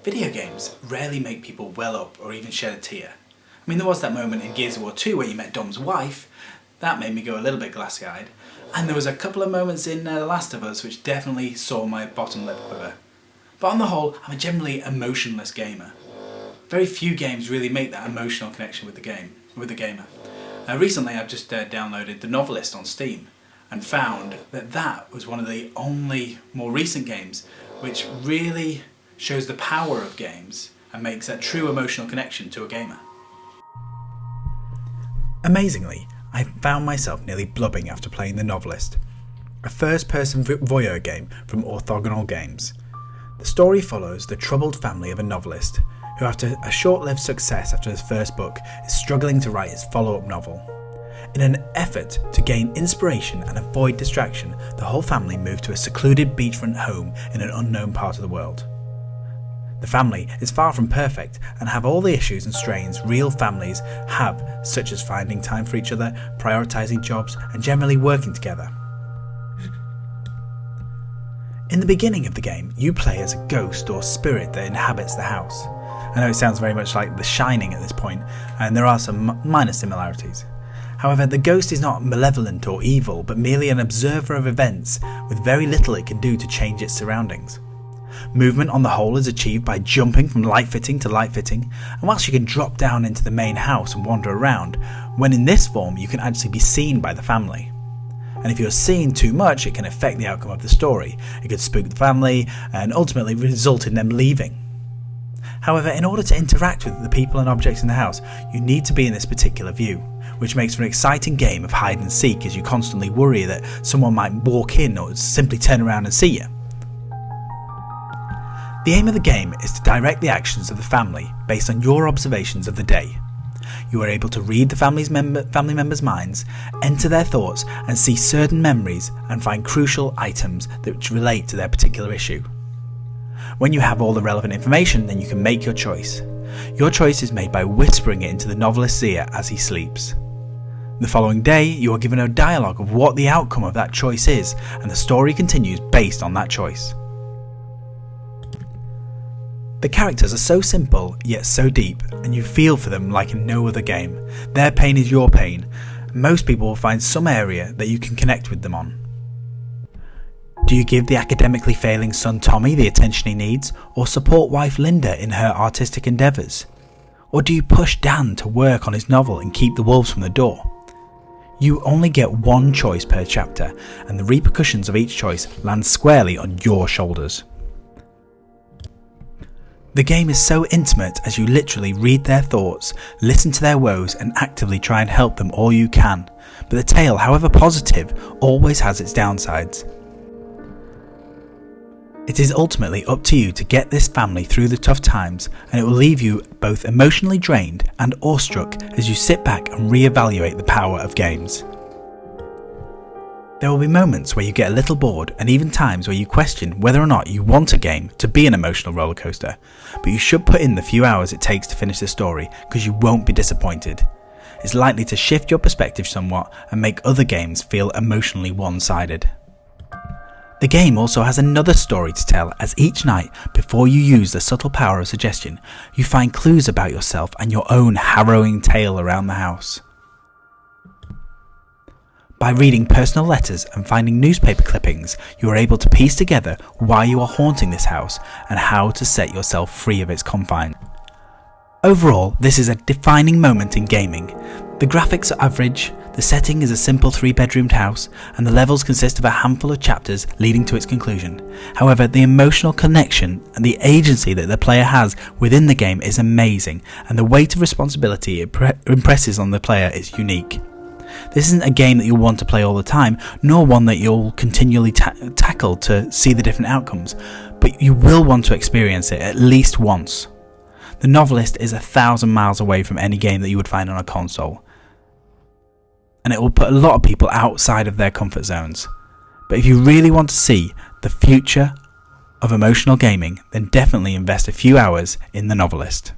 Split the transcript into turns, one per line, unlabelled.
Video games rarely make people well up or even shed a tear. I mean, there was that moment in Gears of War 2 where you met Dom's wife. That made me go a little bit glassy-eyed. And there was a couple of moments in The Last of Us which definitely saw my bottom lip quiver. But on the whole, I'm a generally emotionless gamer. Very few games really make that emotional connection with the gamer. Recently I've just downloaded The Novelist on Steam and found that was one of the only more recent games which really shows the power of games and makes that true emotional connection to a gamer. Amazingly, I found myself nearly blubbing after playing The Novelist, a first-person voyeur game from Orthogonal Games. The story follows the troubled family of a novelist who, after a short-lived success after his first book, is struggling to write his follow-up novel. In an effort to gain inspiration and avoid distraction, the whole family move to a secluded beachfront home in an unknown part of the world. The family is far from perfect and have all the issues and strains real families have, such as finding time for each other, prioritising jobs, and generally working together. In the beginning of the game, you play as a ghost or spirit that inhabits the house. I know it sounds very much like The Shining at this point, and there are some minor similarities. However, the ghost is not malevolent or evil, but merely an observer of events with very little it can do to change its surroundings. Movement on the whole is achieved by jumping from light fitting to light fitting, and whilst you can drop down into the main house and wander around, when in this form you can actually be seen by the family. And if you're seen too much, it can affect the outcome of the story. It could spook the family and ultimately result in them leaving. However, in order to interact with the people and objects in the house, you need to be in this particular view, which makes for an exciting game of hide and seek as you constantly worry that someone might walk in or simply turn around and see you. The aim of the game is to direct the actions of the family based on your observations of the day. You are able to read the family members' minds, enter their thoughts and see certain memories and find crucial items that relate to their particular issue. When you have all the relevant information, then you can make your choice. Your choice is made by whispering it into the novelist's ear as he sleeps. The following day, you are given a dialogue of what the outcome of that choice is, and the story continues based on that choice. The characters are so simple, yet so deep, and you feel for them like in no other game. Their pain is your pain. Most people will find some area that you can connect with them on. Do you give the academically failing son Tommy the attention he needs, or support wife Linda in her artistic endeavours? Or do you push Dan to work on his novel and keep the wolves from the door? You only get one choice per chapter, and the repercussions of each choice land squarely on your shoulders. The game is so intimate as you literally read their thoughts, listen to their woes and actively try and help them all you can, but the tale, however positive, always has its downsides. It is ultimately up to you to get this family through the tough times, and it will leave you both emotionally drained and awestruck as you sit back and re-evaluate the power of games. There will be moments where you get a little bored and even times where you question whether or not you want a game to be an emotional roller coaster, but you should put in the few hours it takes to finish the story because you won't be disappointed. It's likely to shift your perspective somewhat and make other games feel emotionally one-sided. The game also has another story to tell, as each night, before you use the subtle power of suggestion, you find clues about yourself and your own harrowing tale around the house. By reading personal letters and finding newspaper clippings, you are able to piece together why you are haunting this house and how to set yourself free of its confines. Overall, this is a defining moment in gaming. The graphics are average, the setting is a simple 3-bedroomed house, and the levels consist of a handful of chapters leading to its conclusion. However, the emotional connection and the agency that the player has within the game is amazing, and the weight of responsibility it impresses on the player is unique. This isn't a game that you'll want to play all the time, nor one that you'll continually tackle to see the different outcomes, but you will want to experience it at least once. The Novelist is 1,000 miles away from any game that you would find on a console, and it will put a lot of people outside of their comfort zones. But if you really want to see the future of emotional gaming, then definitely invest a few hours in The Novelist.